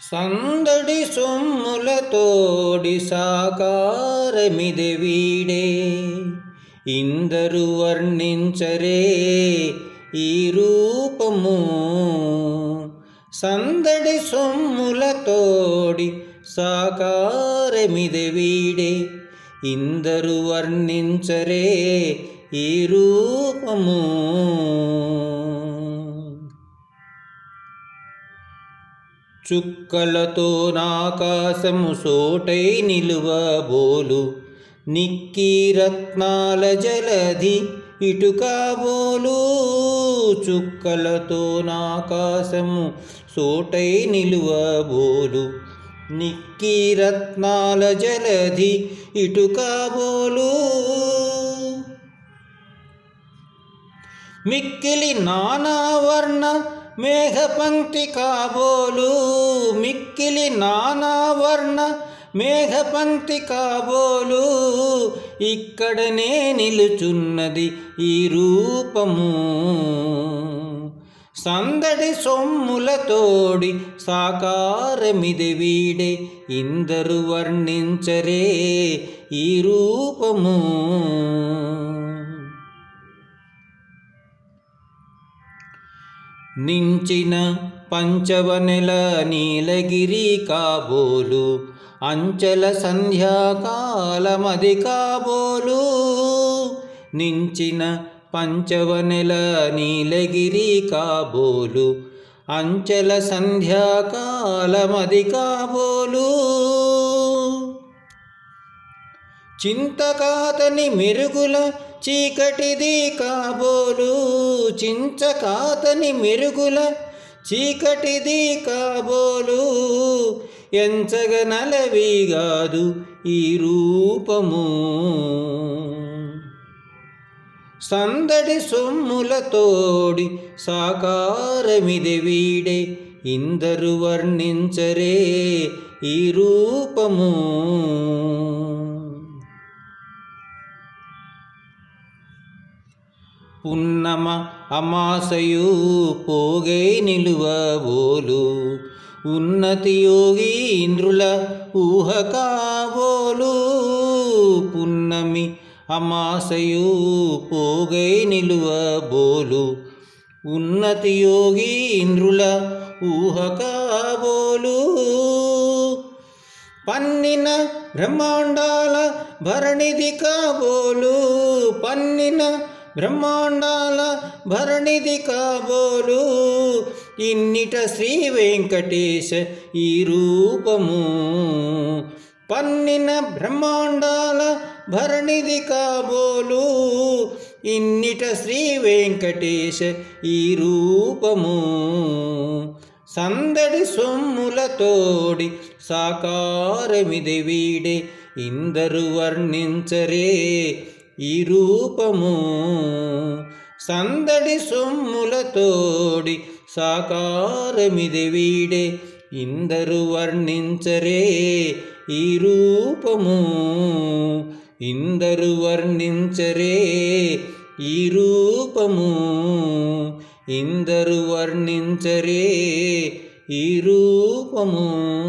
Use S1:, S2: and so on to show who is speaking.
S1: సందడి సొమ్ములతోడి సాకారమిది వీడే, ఇందరు వర్ణించరే ఈ రూపము. సందడి సొమ్ములతోడి సాకారమిది వీడే, ఇందరు వర్ణించరే ఈ రూపము. చుక్కలతో నాకాశము సోటై నిలువబోలు, నిక్కీ రత్నాల జలధి ఇటుకాబోలు. చుక్కలతో నాకాశము సోటై నిలువబోలు, నిక్కీ రత్నాల జలధి ఇటుకాబోలు. మిక్కిలి నానావర్ణ మేఘపంక్తి కాబోలు, మిక్కిలి నానావర్ణ మేఘపంక్తి కాబోలు. ఇక్కడనే నిలుచున్నది ఈ రూపము. సందడి సొమ్ములతోడి సాకారమిది వీడే, ఇందరు వర్ణించరే ఈ రూపము. నించిన పంచవనెల నీలగిరి కాబోలు, అంచల సంధ్యాకాలమది కాబోలు. నించిన పంచవనెల నీలగిరి కాబోలు, అంచల సంధ్యాకాలమది కాబోలు. చింతకాతని మెరుగుల చీకటిది కాబోలు, చించకాతని మెరుగుల చీకటిది కాబోలు. ఎంచగనలవిగాదు ఈ రూపము. సందడి సొమ్ములతోడి సాకారమిది వీడే, ఇందరు వర్ణించరే ఈ రూపము. పున్నమ అమాసయు పోగై నిలువబోలు, ఉన్నతి యోగి ఇంద్రుల ఊహ కాబోలు. పున్నమి అమాసయు పోగై నిలువబోలు, ఉన్నతి యోగి ఇంద్రుల ఊహ కాబోలు. పన్నిన బ్రహ్మాండాల భరణిది కాబోలు, పన్నిన బ్రహ్మాండాల భరణిది కాబోలు. ఇన్నిట శ్రీ వెంకటేశ ఈ రూపము. పన్నిన బ్రహ్మాండాల భరణిది కాబోలు, ఇన్నిట శ్రీ వెంకటేశ ఈ రూపము. సందడి సొమ్ములతోడి సాకారమిది వీడే, ఇందరు వర్ణించరే ఈ రూపము. సందడి సొమ్ములతోడి సాకారమిది వీడే, ఇందరు వర్ణించరే ఈ రూపము. ఇందరు వర్ణించరే ఈ రూపము. ఇందరు వర్ణించరే ఈ రూపము.